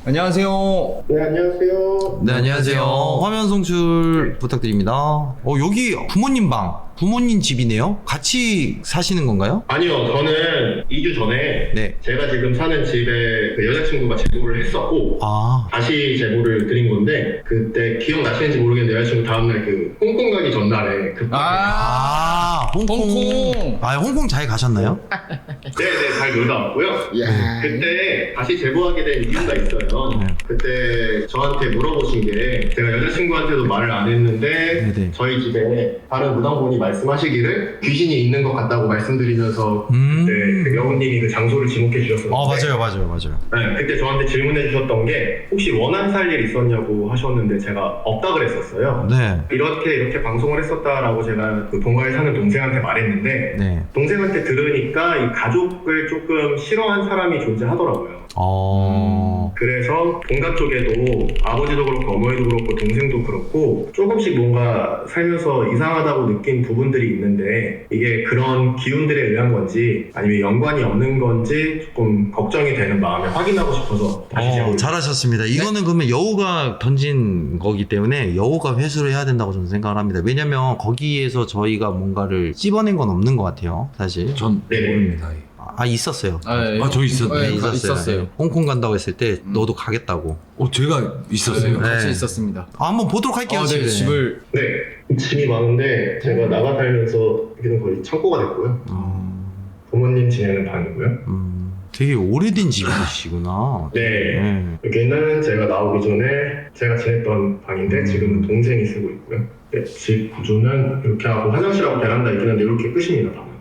안녕하세요. 네, 안녕하세요. 네, 안녕하세요. 화면 송출 부탁드립니다. 여기 부모님 방, 부모님 집이네요? 같이 사시는 건가요? 아니요, 저는 2주 전에 네. 제가 지금 사는 집에 그 여자친구가 제보를 했었고 다시 제보를 드린 건데 그때 기억나시는지 모르겠는데 여자친구 다음날 그 홍콩 가기 전날에 홍콩. 홍콩 잘 가셨나요? 네네, 잘 놀다 왔고요. 야. 그때 다시 제보하게 된 이유가 있어요. 그때 저한테 물어보신 게 제가 여자친구한테도 말을 안 했는데 네네. 저희 집에 다른 무당분이 말씀하시기를 귀신이 있는 것 같다고 말씀드리면서 그때 그 여우님이 그 장소를 지목해 주셨었는데 맞아요. 네, 그때 저한테 질문해 주셨던 게 혹시 원한 살 일 있었냐고 하셨는데 제가 없다 그랬었어요. 네. 이렇게 방송을 했었다라고 제가 그 본가에 사는 동생한테 말했는데 네. 동생한테 들으니까 이 가족을 조금 싫어한 사람이 존재하더라고요. 그래서 본가 쪽에도 아버지도 그렇고 어머니도 그렇고 동생도 그렇고 조금씩 뭔가 살면서 이상하다고 느낀 부분들이 있는데 이게 그런 기운들에 의한 건지 아니면 연관이 없는 건지 조금 걱정이 되는 마음에 확인하고 싶어서 다시 제보를 잘하셨습니다. 이거는 그러면 여우가 던진 거기 때문에 여우가 회수를 해야 된다고 저는 생각을 합니다. 왜냐면 거기에서 저희가 뭔가를 찝어낸 건 없는 것 같아요, 사실. 전 네네. 모릅니다. 있었어요. 저 있었네. 네, 있었어요. 홍콩 간다고 했을 때 너도 가겠다고. 제가 있었어요. 네. 같이 있었습니다. 한번 보도록 할게요. 네, 집을 네, 짐이 많은데 제가 나가 살면서 여기는 거의 창고가 됐고요. 부모님 지내는 방이고요. 되게 오래된 집이시구나. 네. 옛날에는 제가 나오기 전에 제가 지냈던 방인데 지금은 동생이 쓰고 있고요. 네, 집 구조는 이렇게 하고 화장실하고 베란다 있긴 한데 이렇게 끝입니다, 방은.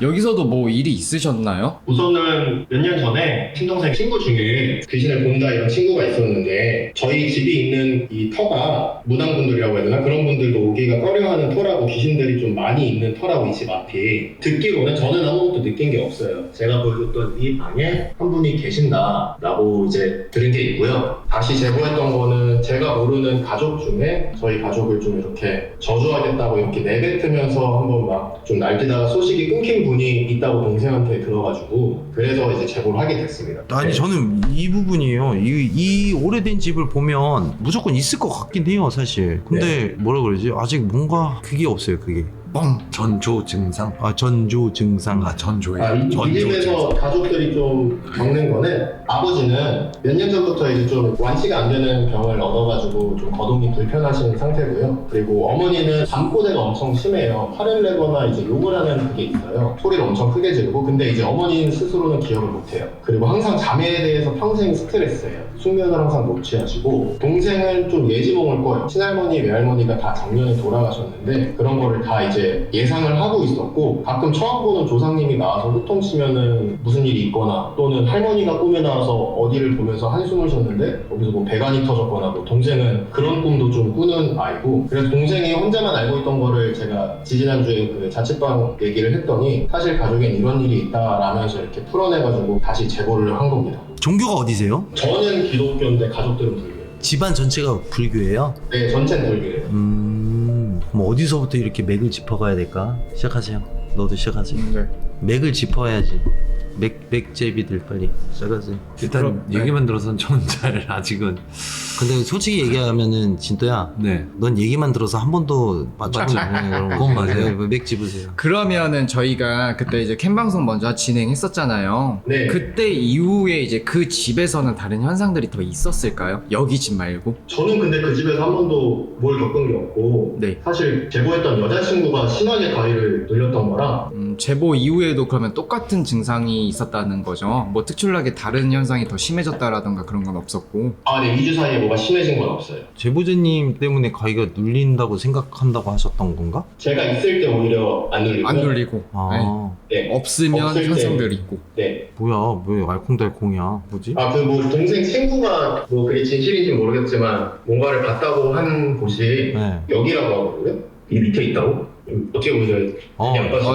여기서도 뭐 일이 있으셨나요? 우선은 몇 년 전에 친동생 친구 중에 귀신을 본다 이런 친구가 있었는데 저희 집이 있는 이 터가 무당분들이라고 해야 되나? 그런 분들도 오기가 꺼려하는 터라고 귀신들이 좀 많이 있는 터라고 이 집 앞이 듣기로는 저는 아무것도 느낀 게 없어요. 제가 보여줬던 이 방에 한 분이 계신다라고 이제 들은 게 있고요. 다시 제보했던 거는 제가 모르는 가족 중에 저희 가족을 좀 이렇게 저주하겠다고 이렇게 내뱉으면서 한번 막 좀 날뛰다가 소식이 끊긴 분이 있다고 동생한테 들어가지고 그래서 이제 제보를 하게 됐습니다. 아니 네. 저는 이 부분이에요. 이 오래된 집을 보면 무조건 있을 것 같긴 해요, 사실. 근데 뭐라 그러지? 아직 뭔가 그게 없어요, 그게. 전조 증상. 전조 증상. 전조예요. 이 집에서 가족들이 좀 겪는 거는 아버지는 몇 년 전부터 이제 좀 완치가 안 되는 병을 얻어가지고 좀 거동이 불편하신 상태고요. 그리고 어머니는 잠꼬대가 엄청 심해요. 화를 내거나 이제 욕을 하는 그게 있어요. 소리를 엄청 크게 지르고 근데 이제 어머니는 스스로는 기억을 못해요. 그리고 항상 자매에 대해서 평생 스트레스예요. 숙면을 항상 못 취하시고 동생은 좀 예지몽을 꿔요. 친할머니, 외할머니가 다 작년에 돌아가셨는데 그런 거를 다 이제 예상을 하고 있었고 가끔 처음 보는 조상님이 나와서 호통치면은 무슨 일이 있거나 또는 할머니가 꿈에 나와서 어디를 보면서 한숨을 쉬었는데 거기서 뭐 배관이 터졌거나 뭐 동생은 그런 꿈도 좀 꾸는 아이고 그래서 동생이 혼자만 알고 있던 거를 제가 지지난주에 그 자취방 얘기를 했더니 사실 가족엔 이런 일이 있다라면서 이렇게 풀어내가지고 다시 제보를 한 겁니다. 종교가 어디세요? 저는 기독교인데 가족들은 불교예요. 집안 전체가 불교예요? 네, 전체는 불교예요. 그럼 어디서부터 이렇게 맥을 짚어가야 될까? 시작하세요. 너도 시작하세요. 네. 맥을 짚어야지. 맥제비들 빨리 시작하세요. 일단 얘기만 들어서는 저는 잘 아직은. 근데 솔직히 얘기하면은 진또야, 넌 얘기만 들어서 한 번도 맞춰본 적 없는 그런 거. 그건 맞아요. 맥 집으세요. 그러면은 저희가 그때 이제 캠 방송 먼저 진행했었잖아요. 네. 그때 이후에 이제 그 집에서는 다른 현상들이 더 있었을까요? 여기 집 말고? 저는 근데 그 집에서 한 번도 뭘 겪은 게 없고 네. 사실 제보했던 여자친구가 심하게 가위를 눌렸던 거라 제보 이후에도 그러면 똑같은 증상이 있었다는 거죠? 뭐 특출나게 다른 현상이 더 심해졌다라던가 그런 건 없었고. 네, 2주 사이에 뭐가 심해진 건 없어요. 제보자님 때문에 가위가 눌린다고 생각한다고 하셨던 건가? 제가 있을 때 오히려 안 눌리고 안 눌리고. 네. 없으면 없을 때. 현상들이 있고. 네. 뭐야, 왜 알콩달콩이야? 뭐지? 그 뭐 동생 친구가 뭐 그게 진실인지 모르겠지만 뭔가를 봤다고 한 곳이 네. 여기라고 하거든요. 이 밑에 있다고? 어떻게 보세요?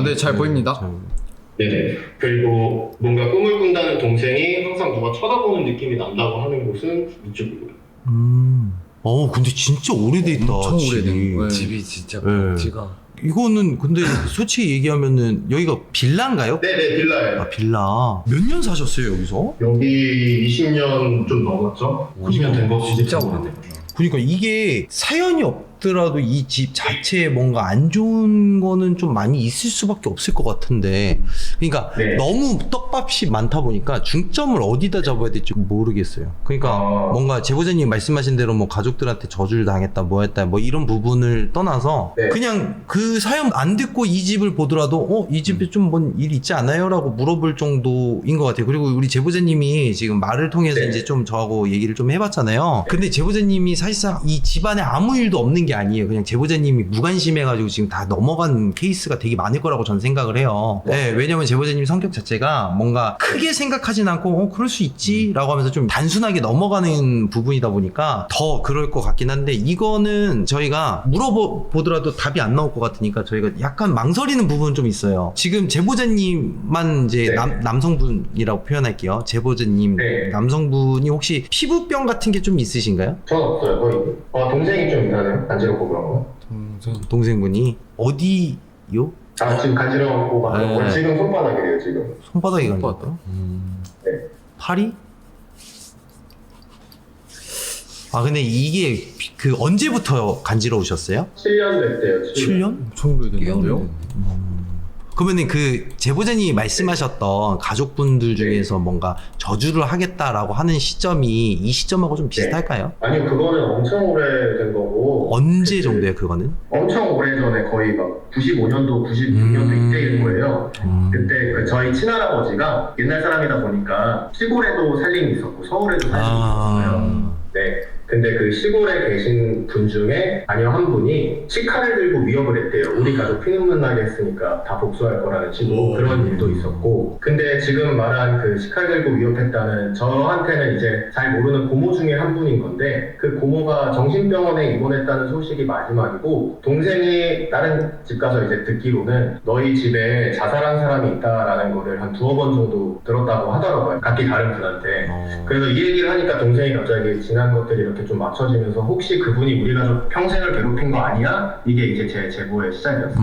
네, 잘 보입니다. 네네. 그리고 뭔가 꿈을 꾼다는 동생이 항상 누가 쳐다보는 느낌이 난다고 하는 곳은 이쪽이고요. 근데 진짜 오래돼 있다. 엄청 집이. 오래된 거예요. 집이 진짜 네. 지가 이거는 근데 솔직히 얘기하면은 여기가 빌라인가요? 네네, 빌라예요. 아, 빌라. 몇 년 사셨어요 여기서? 여기 20년 좀 넘었죠? 20년 된 거 진짜 오래됐네. 그러니까 이게 사연이 없더라도 이 집 자체에 뭔가 안 좋은 거는 좀 많이 있을 수밖에 없을 것 같은데, 그러니까 네. 너무 떡밥이 많다 보니까 중점을 어디다 잡아야 될지 모르겠어요. 그러니까 뭔가 제보자님 말씀하신 대로 뭐 가족들한테 저주를 당했다 뭐 했다 뭐 이런 부분을 떠나서 네. 그냥 그 사연 안 듣고 이 집을 보더라도 이 집에 좀 뭔 일 있지 않아요? 라고 물어볼 정도인 것 같아요. 그리고 우리 제보자님이 지금 말을 통해서 네. 이제 좀 저하고 얘기를 좀 해봤잖아요. 근데 제보자님이 사실상 이 집안에 아무 일도 없는 게 아니에요. 그냥 제보자님이 무관심해가지고 지금 다 넘어간 케이스가 되게 많을 거라고 저는 생각을 해요. 네, 왜냐면 제보자님 성격 자체가 뭔가 크게 생각하진 않고 그럴 수 있지 라고 하면서 좀 단순하게 넘어가는 부분이다 보니까 더 그럴 것 같긴 한데, 이거는 저희가 물어보더라도 답이 안 나올 것 같으니까 저희가 약간 망설이는 부분은 좀 있어요. 지금 제보자님만 이제 네. 남성분이라고 표현할게요. 제보자님 네. 남성분이 혹시 피부병 같은 게 좀 있으신가요? 전 없어요, 거의. 동생이 좀 있나요? 간지럽고 그런 거? 동생분이 어디요? 지금 간지럽고 막 그런 거. 네. 지금 손바닥이래요, 지금. 손바닥이 손바닥? 간다고요? 네. 팔이? 아 근데 이게 그 언제부터 간지러우셨어요? 7년 됐대요, 7년? 엄청 오래됐는데요? 그러면은 그 제보자님이 말씀하셨던 가족분들 중에서 뭔가 저주를 하겠다라고 하는 시점이 이 시점하고 좀 비슷할까요? 아니요, 그거는 엄청 오래된 거고. 언제 그때 정도예요 그거는? 엄청 오래전에 거의 막 95년도, 96년도 이때일 거예요. 그때 그 저희 친할아버지가 옛날 사람이다 보니까 시골에도 살림이 있었고 서울에도 살림이 있었어요. 네. 근데 그 시골에 계신 분 중에 자녀 한 분이 식칼을 들고 위협을 했대요. 우리 가족 피눈물 나게 했으니까 다 복수할 거라는 식으로 그런 일도 있었고. 근데 지금 말한 그 식칼 들고 위협했다는 저한테는 이제 잘 모르는 고모 중에 한 분인 건데, 그 고모가 정신병원에 입원했다는 소식이 마지막이고, 동생이 다른 집 가서 이제 듣기로는 너희 집에 자살한 사람이 있다라는 거를 한 두어 번 정도 들었다고 하더라고요. 각기 다른 분한테. 그래서 이 얘기를 하니까 동생이 갑자기 지난 것들이 이렇게 좀 맞춰지면서 혹시 그분이 우리 가족 평생을 괴롭힌 거 아니야? 이게 이제 제 제보의 시작이었어요.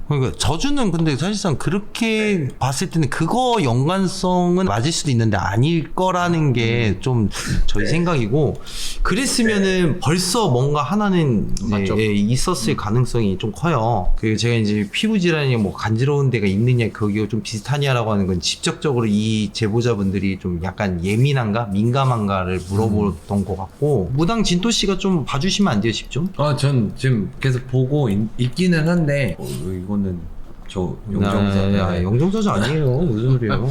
그러니까 저주는 근데 사실상 그렇게 봤을 때는 그거 연관성은 맞을 수도 있는데 아닐 거라는 게 좀 저희 생각이고, 그랬으면은 벌써 뭔가 하나는 이제 맞죠. 있었을 가능성이 좀 커요. 그 제가 이제 피부 질환이 뭐 간지러운 데가 있느냐 거기가 좀 비슷하냐라고 하는 건 직접적으로 이 제보자분들이 좀 약간 예민한가 민감한가를 물어보던 것 같고, 무당 진토 씨가 좀 봐주시면 안 돼요, 집 좀? 전 지금 계속 보고 있기는 한데 이거는 저 영정사. 영정사주 아니에요. 무슨 소리예요?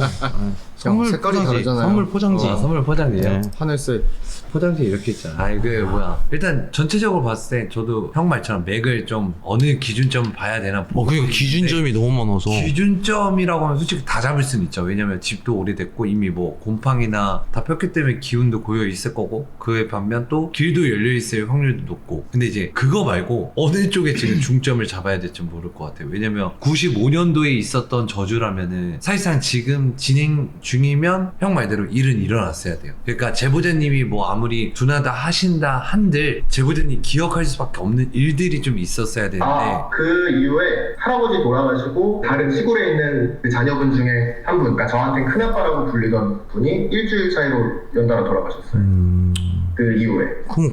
선물 색깔이 포장지. 다르잖아요. 선물 포장지. 선물 포장지요? 네. 하늘색. 포장지 이렇게 있잖아. 그 뭐야. 일단 전체적으로 봤을 때 저도 형 말처럼 맥을 좀 어느 기준점 봐야 되나. 그러니까 기준점이 너무 많아서. 기준점이라고 하면 솔직히 다 잡을 수는 있죠. 왜냐면 집도 오래됐고 이미 뭐 곰팡이나 다 폈기 때문에 기운도 고여 있을 거고, 그에 반면 또 길도 열려 있을 확률도 높고. 근데 이제 그거 말고 어느 쪽에 지금 중점을 잡아야 될지 모를 것 같아요. 왜냐면 95년도에 있었던 저주라면은 사실상 지금 진행 중이면 형 말대로 일은 일어났어야 돼요. 그러니까 제보자님이 뭐 아무리 둔하다 하신다 한들 제보자님이 기억할 수밖에 없는 일들이 좀 있었어야 되는데. 그 이후에 할아버지 돌아가시고 다른 시골에 있는 그 자녀분 중에 한 분, 그러니까 저한테 큰아빠라고 불리던 분이 일주일 차이로 연달아 돌아가셨어요. 그 이후에. 그럼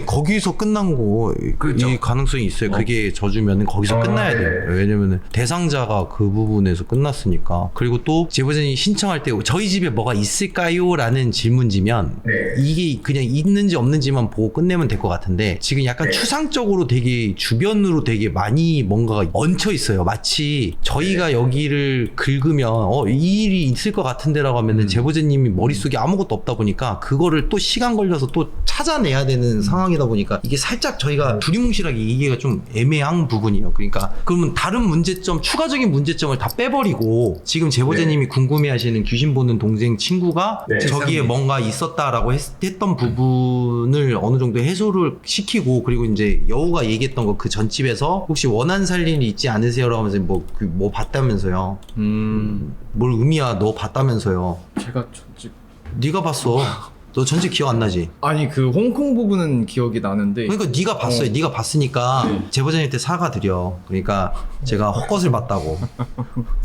거기서 끝난 거, 그렇죠. 이 가능성이 있어요. 그게 저주면은 거기서 끝나야 네. 돼요. 왜냐면은 대상자가 그 부분에서 끝났으니까. 그리고 또 제보자님이 신청할 때 저희 집에 뭐가 있을까요? 라는 질문지면 네. 이게 그냥 있는지 없는지만 보고 끝내면 될 것 같은데, 지금 약간 네. 추상적으로 되게 주변으로 되게 많이 뭔가가 얹혀 있어요. 마치 저희가 여기를 긁으면 이 일이 있을 것 같은데라고 하면은 제보자님이 머릿속에 아무것도 없다 보니까 그거를 또 시간 걸려서 또 찾아내야 되는 상황이다 보니까 이게 살짝 저희가 두리뭉실하게 얘기가 좀 애매한 부분이에요. 그러니까 그러면 다른 문제점, 추가적인 문제점을 다 빼버리고 지금 제보자님이 궁금해하시는 귀신 보는 동생 친구가 네. 저기에 뭔가 있었다라고 했던 부분을 어느 정도 해소를 시키고, 그리고 이제 여우가 얘기했던 거 그 전집에서 혹시 원한 살인이 있지 않으세요라고 하면서 뭐 봤다면서요. 뭘 의미야, 너 봤다면서요. 제가 전집 네가 봤어. 너 전체 기억 안 나지? 아니 그 홍콩 부분은 기억이 나는데 그러니까 네가 봤어요. 네가 봤으니까 네. 제보자님한테 사과드려. 그러니까 제가 헛것을 봤다고.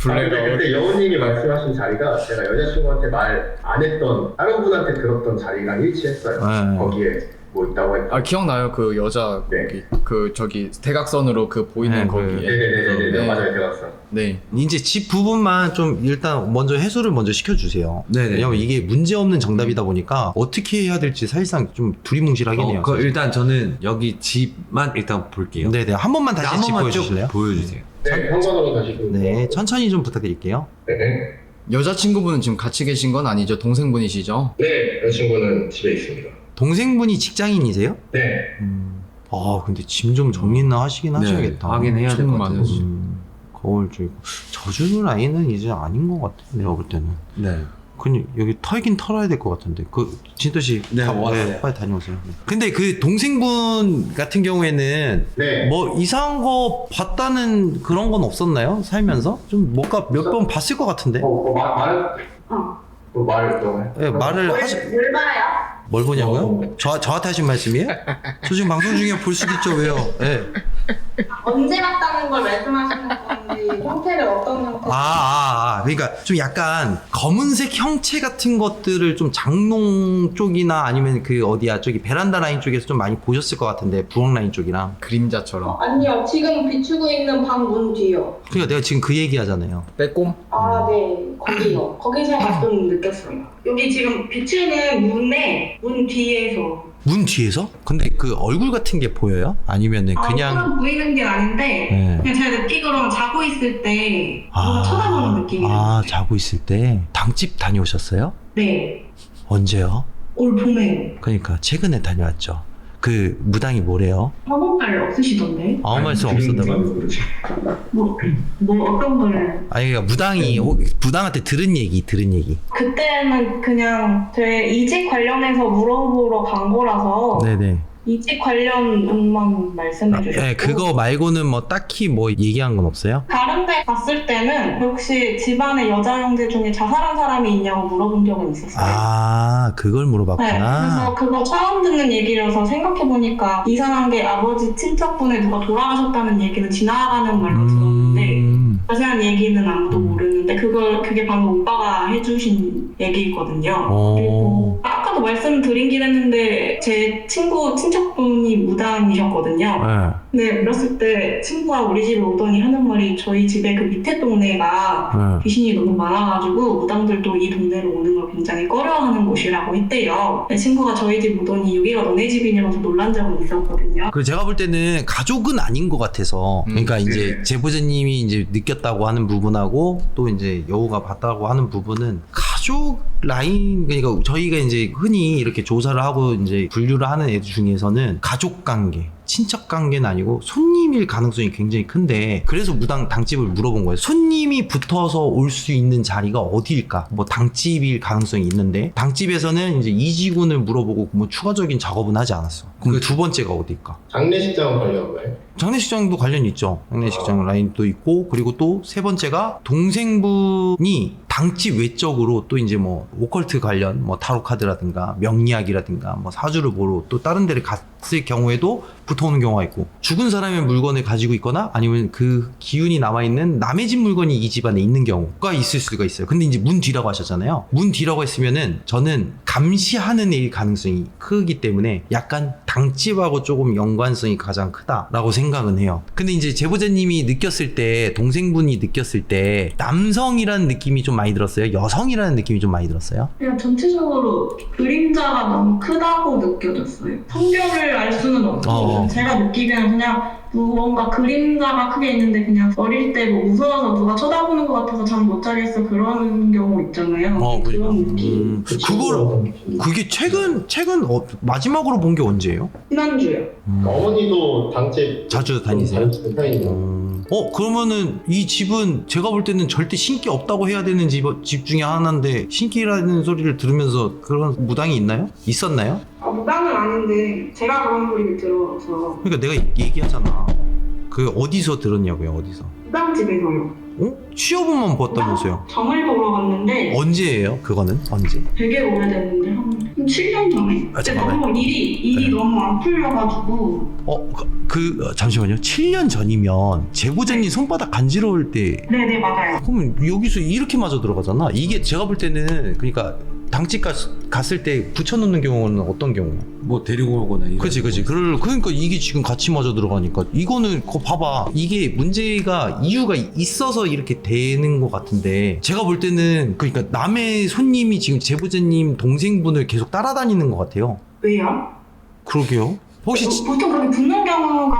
근데 그때 여우님이 말씀하신 자리가 제가 여자친구한테 말 안 했던 다른 분한테 들었던 자리랑 일치했어요. 네. 거기에 뭐 있다고 했던. 아 기억나요 그 여자 네. 거기 그 저기 대각선으로 그 보이는 네, 거기에 네네네네 네. 맞아요 대각선. 네. 이제 집 부분만 좀 일단 먼저 해소를 먼저 시켜주세요. 네네. 왜냐면 이게 문제 없는 정답이다 보니까 어떻게 해야 될지 사실상 좀 두리뭉실하긴 해요. 일단 저는 여기 집만 일단 볼게요. 네네. 한 번만 다시 한 집 번만 쭉 보여주실래요? 보여주세요. 네 현관으로 다시 그. 네, 천천히 좀 부탁드릴게요. 네. 여자친구분은 지금 같이 계신 건 아니죠? 동생분이시죠? 네 여자친구는 집에 있습니다. 동생분이 직장인이세요? 네. 아, 근데 짐 좀 정리나 하시긴 하셔야겠다. 네, 확인해야 될 것 같아요. 많으시- 거울 좀 젖은 라인은 이제 아닌 것 같아. 내가 볼 때는. 네. 그냥 여기 털긴 털어야 될 것 같은데. 그 진도씨 네, 왔어요. 빨리 다녀오세요. 근데 그 동생분 같은 경우에는 네. 뭐 이상한 거 봤다는 그런 건 없었나요? 살면서 좀 뭔가 몇 번 봤을 것 같은데. 말. 네, 말을 하시. 뭘 봐요? 뭘 보냐고요? 저한테 하신 말씀이에요? 저 지금 방송 중에 볼 수도 있죠. 왜요? 예. 언제 봤다는 걸 말씀하시는 건지 형태를 어떤 형태? 그러니까 좀 약간 검은색 형체 같은 것들을 좀 장롱 쪽이나 아니면 그 어디야 저기 베란다 라인 쪽에서 좀 많이 보셨을 것 같은데 부엌 라인 쪽이랑. 그림자처럼 아니요, 지금 비추고 있는 방 문 뒤요. 그러니까 내가 지금 그 얘기 하잖아요. 빼꼼? 아, 네, 거기요. 거기서 좀 느꼈어요. 여기 지금 비추는 문에 문 뒤에서. 문 뒤에서? 근데 그 얼굴 같은 게 보여요? 아니면은 그냥 얼굴은 보이는 게 아닌데 네. 그냥 제가 느끼기로는 자고 있을 때 뭔가 쳐다보는 느낌이 들었어요. 자고 있을 때 당집 다녀오셨어요? 네, 언제요? 올 봄에 그러니까 최근에 다녀왔죠. 그 무당이 뭐래요? 한국말 없으시던데? 아무 말씀 없었다고. 뭐 어떤 걸? 아니 그러니까 무당이 무당한테 들은 얘기. 그때는 그냥 제 이직 관련해서 물어보러 간 거라서 네네. 이직 관련만 말씀해 주셨고 네, 그거 말고는 뭐 딱히 뭐 얘기한 건 없어요? 다른 데 갔을 때는 혹시 집안에 여자 형제 중에 자살한 사람이 있냐고 물어본 적은 있었어요. 그걸 네, 물어봤구나. 그래서 그거 처음 듣는 얘기라서 생각해보니까 이상한 게 아버지 친척분에 누가 돌아가셨다는 얘기는 지나가는 말로 들었는데 자세한 얘기는 아무도 모르는데 그게 방금 오빠가 해주신 얘기거든요. 그리고 아까도 말씀드리긴 했는데 제 친척분이 무당이셨거든요. 네. 근데 어렸을 때 친구가 우리 집에 오더니 하는 말이 저희 집에 그 밑에 동네가 귀신이 너무 많아가지고 무당들도 이 동네로 오는 걸 굉장히 꺼려하는 곳이라고 했대요. 친구가 저희 집 오더니 여기가 너네 집이냐면서 놀란 적은 있었거든요. 그 제가 볼 때는 가족은 아닌 것 같아서 그러니까 이제 제보자님이 이제 느꼈다고 하는 부분하고 또 이제 여우가 봤다고 하는 부분은 가족 라인 그러니까 저희가 이제 흔히 이렇게 조사를 하고 이제 분류를 하는 애들 중에서는 가족 관계 친척 관계는 아니고 손님일 가능성이 굉장히 큰데 그래서 무당 당집을 물어본 거예요. 손님이 붙어서 올 수 있는 자리가 어디일까? 뭐 당집일 가능성이 있는데 당집에서는 이제 이지군을 물어보고 뭐 추가적인 작업은 하지 않았어. 그럼 두 번째가 어디일까? 장례식장 관련가요? 장례식장도 관련이 있죠. 장례식장 라인도 있고 그리고 또 세 번째가 동생분이 당집 외적으로 또 이제 뭐 오컬트 관련 뭐 타로 카드라든가 명리학이라든가 뭐 사주를 보러 또 다른 데를 갔을 경우에도 붙어오는 경우가 있고 죽은 사람의 물건을 가지고 있거나 아니면 그 기운이 남아있는 남의 집 물건이 이 집안에 있는 경우가 있을 수가 있어요. 근데 이제 문 뒤라고 하셨잖아요. 문 뒤라고 했으면은 저는 감시하는 애일 가능성이 크기 때문에 약간 당집하고 조금 연관성이 가장 크다라고 생각은 해요. 근데 이제 제보자님이 느꼈을 때 동생분이 느꼈을 때 남성이라는 느낌이 좀 많이 들었어요? 여성이라는 느낌이 좀 많이 들었어요? 그냥 전체적으로 그림자가 너무 크다고 느껴졌어요. 성별을 알 수는 없고 제가 느끼기에는 그냥 무언가 그림자가 크게 있는데 그냥 어릴 때 뭐 무서워서 누가 쳐다보는 것 같아서 잠 못 자겠어 그런 경우 있잖아요. 그런 느낌. 그게 최근 마지막으로 본 게 언제예요? 지난주요. 어머니도 당집 자주 다니세요? 편이요. 그러면은 이 집은 제가 볼 때는 절대 신기 없다고 해야 되는 집 중에 하나인데 신기라는 소리를 들으면서 그런 무당이 있나요? 있었나요? 무당은 아닌데 제가 그런 소리를 들어서 그러니까 내가 얘기하잖아. 그 어디서 들었냐고요? 어디서? 무당집에서요. 취업은만 보았다면서요? 점을 보러 갔는데 언제예요? 그거는 언제? 되게 오래됐는데 한 7년 전에. 아, 근데 잠깐만. 너무 일이 너무 안 풀려가지고. 잠시만요. 7년 전이면 제보자님 손바닥 간지러울 때 네네 맞아요. 그러면 여기서 이렇게 맞아 들어가잖아. 이게 제가 볼 때는 그러니까 당직 갔을 때 붙여놓는 경우는 어떤 경우? 뭐 데리고 오거나 이런 그치. 그러니까 이게 지금 같이 맞아 들어가니까 이거는 그거 봐봐. 이게 문제가 이유가 있어서 이렇게 되는 것 같은데 제가 볼 때는 그러니까 남의 손님이 지금 제보자님 동생분을 계속 따라다니는 것 같아요. 왜요? 그러게요. 혹시 보통 그렇게 붙는 경우가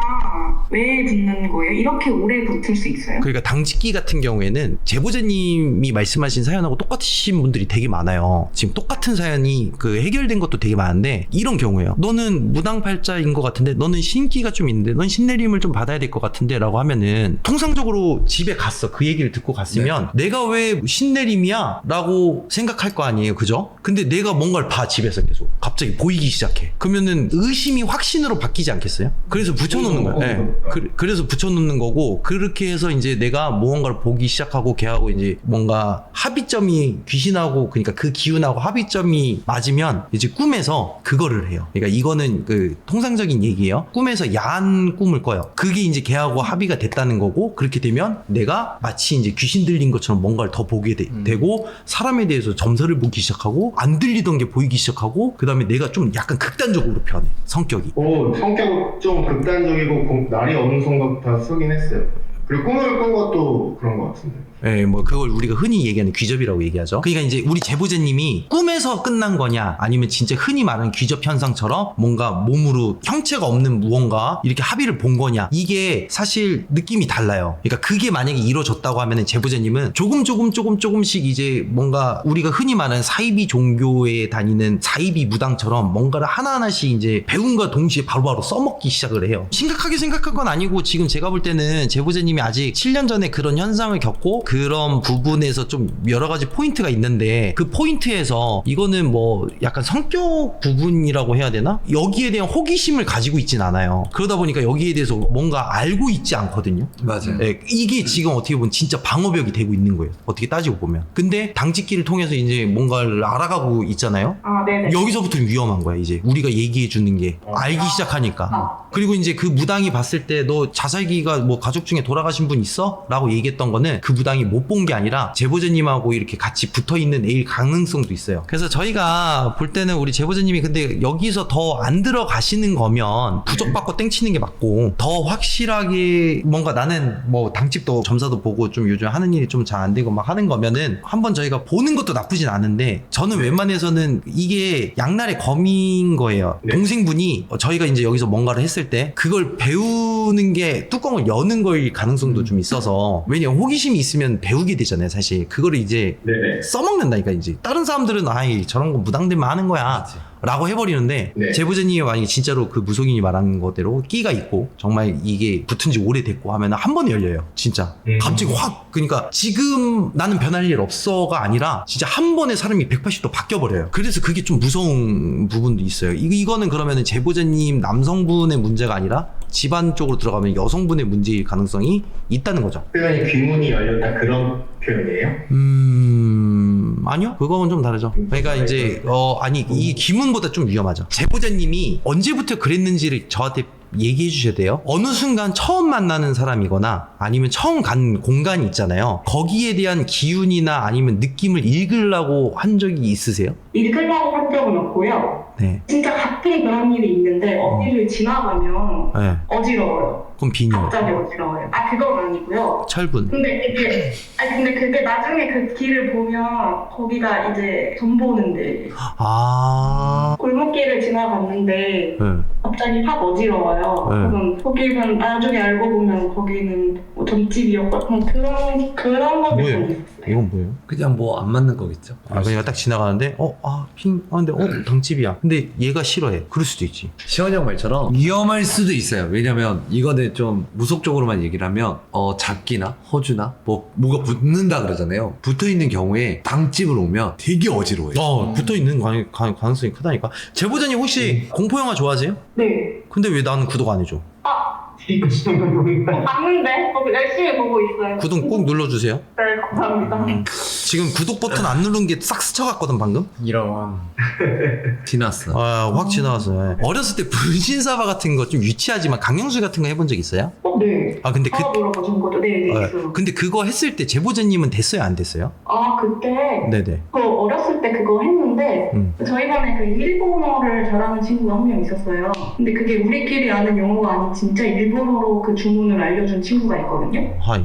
왜 붙는 거예요? 이렇게 오래 붙을 수 있어요? 그러니까 당직기 같은 경우에는 제보자님이 말씀하신 사연하고 똑같으신 분들이 되게 많아요. 지금 똑같은 사연이 해결된 것도 되게 많은데 이런 경우예요. 너는 무당팔자인 것 같은데 너는 신기가 좀 있는데 넌 신내림을 좀 받아야 될 것 같은데 라고 하면은 통상적으로 집에 갔어. 그 얘기를 듣고 갔으면 내가 왜 신내림이야? 라고 생각할 거 아니에요. 그죠? 근데 내가 뭔가를 봐 집에서 계속 갑자기 보이기 시작해. 그러면은 의심이 확신으로 바뀌지 않겠어요? 그래서 붙여놓는 거예요. 네. 그래서 붙여놓는 거고 그렇게 해서 이제 내가 무언가를 보기 시작하고 걔하고 이제 뭔가 합의점이 귀신하고 그러니까 그 기운하고 합의점이 맞으면 이제 꿈에서 그거를 해요. 그러니까 이거는 통상적인 얘기예요. 꿈에서 야한 꿈을 꿔요. 그게 이제 걔하고 합의가 됐다는 거고 그렇게 되면 내가 마치 이제 귀신 들린 것처럼 뭔가를 더 보게 되고 사람에 대해서 점서를 보기 시작하고 안 들리던 게 보이기 시작하고 그 다음에 내가 좀 약간 극단적으로 변해 성격이. 성격 좀 극단적이고 날이 어느 순간부터 쓰긴 했어요. 그리고 꿈을 꾼 것도 그런 것 같은데. 네, 뭐 그걸 우리가 흔히 얘기하는 귀접이라고 얘기하죠. 그러니까 이제 우리 제보자님이 꿈에서 끝난 거냐 아니면 진짜 흔히 말하는 귀접 현상처럼 뭔가 몸으로 형체가 없는 무언가 이렇게 합의를 본 거냐 이게 사실 느낌이 달라요. 그러니까 그게 만약에 이루어졌다고 하면은 제보자님은 조금씩 이제 뭔가 우리가 흔히 말하는 사이비 종교에 다니는 사이비 무당처럼 뭔가를 하나하나씩 이제 배움과 동시에 바로바로 써먹기 시작을 해요. 심각하게 생각한 건 아니고 지금 제가 볼 때는 제보자님이 아직 7년 전에 그런 현상을 겪고 그런 부분에서 좀 여러 가지 포인트가 있는데 그 포인트에서 이거는 뭐 약간 성격 부분이라고 해야 되나? 여기에 대한 호기심을 가지고 있진 않아요. 그러다 보니까 여기에 대해서 뭔가 알고 있지 않거든요. 맞아요. 네, 이게 지금 어떻게 보면 진짜 방어벽이 되고 있는 거예요. 어떻게 따지고 보면. 근데 당직기를 통해서 이제 뭔가를 알아가고 있잖아요. 아 네네. 여기서부터는 위험한 거야 이제 우리가 얘기해 주는 게 알기 시작하니까. 그리고 이제 그 무당이 봤을 때 너 자살기가 뭐 가족 중에 돌아가신 분 있어? 라고 얘기했던 거는 그 무당이 못 본 게 아니라 제보자님하고 이렇게 같이 붙어있는 애일 가능성도 있어요. 그래서 저희가 볼 때는 우리 제보자님이 근데 여기서 더 안 들어가시는 거면 부적받고 땡치는 게 맞고 더 확실하게 뭔가 나는 뭐 당집도 점사도 보고 좀 요즘 하는 일이 좀 잘 안 되고 막 하는 거면은 한번 저희가 보는 것도 나쁘진 않은데 저는 웬만해서는 이게 양날의 검인 거예요. 네. 동생분이 저희가 이제 여기서 뭔가를 했을 때 그걸 배우는 게 뚜껑을 여는 거일 가능성도 좀 있어서 왜냐면 호기심이 있으면 배우게 되잖아요 사실. 그거를 이제 네네. 써먹는다니까 이제 다른 사람들은 아이 저런 거 무당되면 하는 거야 라고 해버리는데 네. 제보자님이 만약에 진짜로 그 무속인이 말하는 거대로 끼가 있고 정말 이게 붙은 지 오래됐고 하면 한 번에 열려요 진짜. 갑자기 확 그러니까 지금 나는 변할 일 없어가 아니라 진짜 한 번에 사람이 180도 바뀌어버려요. 그래서 그게 좀 무서운 부분도 있어요. 이거는 그러면은 제보자님 남성분의 문제가 아니라 집안 쪽으로 들어가면 여성분의 문제일 가능성이 있다는 거죠. 표현이 귀문이 열렸다 그런 표현이에요? 아니요. 그거는 좀 다르죠. 그러니까 이제 아니 이 기문보다 좀 위험하죠. 제보자님이 언제부터 그랬는지를 저한테 얘기해 주셔야 돼요. 어느 순간 처음 만나는 사람이거나 아니면 처음 간 공간이 있잖아요. 거기에 대한 기운이나 아니면 느낌을 읽으려고 한 적이 있으세요? 읽으려고 한 적은 없고요. 네. 진짜 가끔 그런 일이 있는데 어디를 지나가면 네. 어지러워요. 그럼 비녀. 갑자기 어지러워요. 아 그건 아니고요. 철분. 근데 그게 나중에 그 길을 보면 거기가 이제 돈 보는데 아. 골목길을 지나갔는데 네. 갑자기 확 어지러워요. 네. 그럼 거기는 나중에 알고 보면 거기는 뭐 점집이었고 그런 것도 뭐예요? 좀 있어요. 이건 뭐예요? 그냥 뭐 안 맞는 거겠죠. 그러니까 딱 지나가는데 근데 당집이야. 근데 얘가 싫어해. 그럴 수도 있지. 시원이 형 말처럼 위험할 수도 있어요. 왜냐면 이거는 좀 무속적으로만 얘기를 하면 잡기나 허주나 뭐가 붙는다 그러잖아요. 붙어있는 경우에 당집을 오면 되게 어지러워요. 붙어 있는 가능성이 크다니까. 제보자님 혹시 공포 영화 좋아하세요? 네. 근데 왜 나는 구독 안 해줘? 봤는데 열심히 보고 있어요. 구독 꼭 눌러주세요. 네, 감사합니다. 지금 구독 버튼 안 누른 게 싹 스쳐갔거든 방금. 이런. 지났어. 확 지나갔어요. 어렸을 때 분신사바 같은 거 좀 유치하지만 강령술 같은 거 해본 적 있어요? 네. 아 근데 그 물어보신 거죠? 네, 있어요. 근데 그거 했을 때 제보자님은 됐어요 안 됐어요? 그때 네네. 어렸을 때 그거 했는데 저희 반에 그 일본어를 잘하는 친구가 한 명 있었어요. 근데 그게 우리끼리 아는 용어가 아닌 진짜 일본어로 그 주문을 알려준 친구가 있거든요. 하이.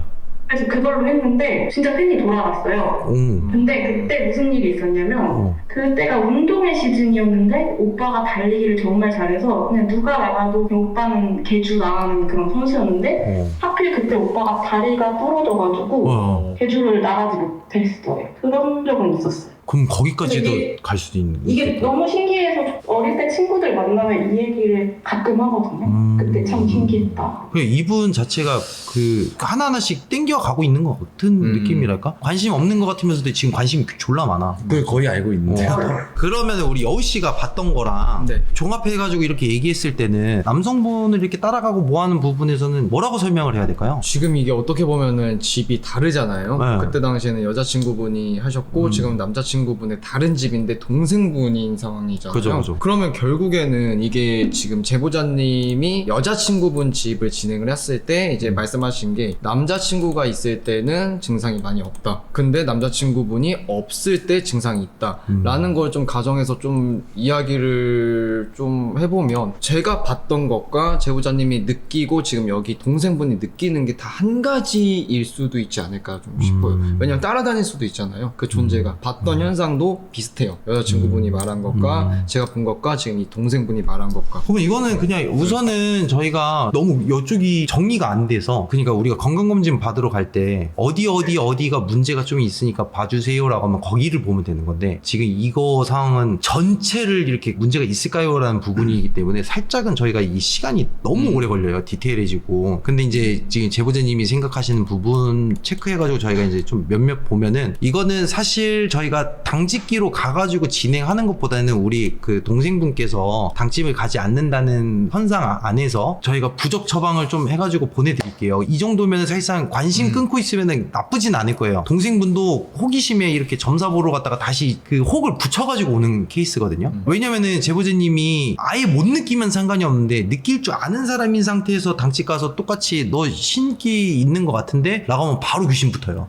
그래서 그걸로 했는데 진짜 팬이 돌아갔어요. 근데 그때 무슨 일이 있었냐면 그때가 운동의 시즌이었는데 오빠가 달리기를 정말 잘해서 그냥 누가 나가도 그냥 오빠는 개주 나가는 그런 선수였는데 하필 그때 오빠가 다리가 부러져가지고 개주를 나가지 못했어요. 그런 적은 있었어요. 그럼 거기까지도 근데 갈 수도 있는 이게 너무 신기해서 어릴 때 친구들 만나면 이 얘기를 가끔 하거든요. 그때 참 신기했다. 그 이분 자체가 그 하나하나씩 땡겨가고 있는 것 같은 느낌이랄까? 관심 없는 것 같으면서도 지금 관심이 졸라 많아. 그걸 거의 알고 있는데. 그러면 우리 여우 씨가 봤던 거랑 네. 종합해가지고 이렇게 얘기했을 때는 남성분을 이렇게 따라가고 뭐하는 부분에서는 뭐라고 설명을 해야 될까요? 지금 이게 어떻게 보면은 집이 다르잖아요. 네. 그때 당시에는 여자친구분이 하셨고 지금 남자친구분의 다른 집인데 동생분인 상황이잖아요. 그죠. 그러면 결국에는 이게 지금 제보자님이 여자친구분 집을 진행을 했을 때 이제 말씀하신 게 남자친구가 있을 때는 증상이 많이 없다. 근데 남자친구분이 없을 때 증상이 있다. 라는 걸 좀 가정에서 좀 이야기를 좀 해보면 제가 봤던 것과 제보자님이 느끼고 지금 여기 동생분이 느끼는 게 다 한 가지일 수도 있지 않을까 좀 싶어요. 왜냐면 따라다닐 수도 있잖아요. 그 존재가 봤던 현상도 비슷해요. 여자친구분이 말한 것과 제가 본 것과 지금 이 동생분이 말한 것과. 그러면 이거는 그냥 우선은 저희가 너무 이쪽이 정리가 안 돼서 그러니까 우리가 건강검진 받으러 갈 때 어디가 문제가 좀 있으니까 봐주세요라고 하면 거기를 보면 되는 건데 지금 이거 상황은 전체를 이렇게 문제가 있을까요? 라는 부분이기 때문에 살짝은 저희가 이 시간이 너무 오래 걸려요. 디테일해지고. 근데 이제 지금 제보자님이 생각하시는 부분 체크해가지고 저희가 이제 좀 몇몇 보면은 이거는 사실 저희가 당직기로 가가지고 진행하는 것보다는 우리 그 동생분께서 당직을 가지 않는다는 현상 안에서 저희가 부적 처방을 좀 해가지고 보내드릴게요. 이 정도면 사실상 관심 끊고 있으면 나쁘진 않을 거예요. 동생분도 호기심에 이렇게 점사 보러 갔다가 다시 그 혹을 붙여가지고 오는 케이스거든요. 왜냐면은 제보자님이 아예 못 느끼면 상관이 없는데 느낄 줄 아는 사람인 상태에서 당직 가서 똑같이 너 신기 있는 것 같은데? 라고 하면 바로 귀신 붙어요.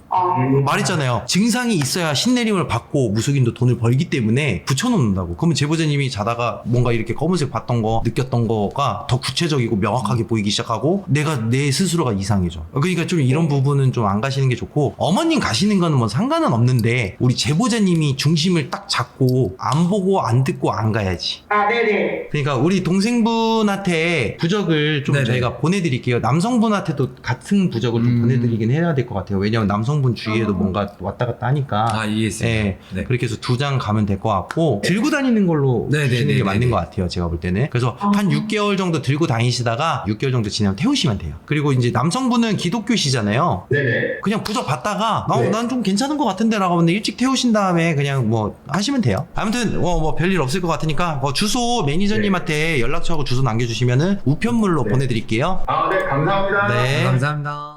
말했잖아요. 증상이 있어야 신내림을 받고 무속인도 돈을 벌기 때문에 붙여놓는다고. 그러면 제보자님이 자다가 뭔가 이렇게 검은색 봤던 거, 느꼈던 거가 더 구체적이고 명확하게 보이기 시작하고 내 스스로가 이상해져. 그러니까 좀 이런 부분은 좀 안 가시는 게 좋고 어머님 가시는 거는 뭐 상관은 없는데 우리 제보자님이 중심을 딱 잡고 안 보고 안 듣고 안 가야지. 네네. 그러니까 우리 동생분한테 부적을 좀 네네. 저희가 보내드릴게요. 남성분한테도 같은 부적을 좀 보내드리긴 해야 될 것 같아요. 왜냐면 남성분 주위에도 뭔가 왔다 갔다 하니까. 이해했습니다. 네. 네. 그렇게 해서 2장 가면 될 것 같고 들고 다니는 걸로 네네네네네. 주시는 게 맞는 것 같아요. 제가 볼 때는. 그래서 한 6개월 정도 들고 다니시다가 6개월 정도 지나면 태우시면 돼요. 그리고 이제 남성분은 기독교시잖아요. 네네. 그냥 부적 받다가 네. 난 좀 괜찮은 것 같은데 라고 하면 일찍 태우신 다음에 그냥 뭐 하시면 돼요. 아무튼 뭐 별일 없을 것 같으니까 뭐 주소 매니저님한테 연락처하고 주소 남겨주시면은 우편물로 네. 보내드릴게요. 네, 감사합니다. 네. 감사합니다.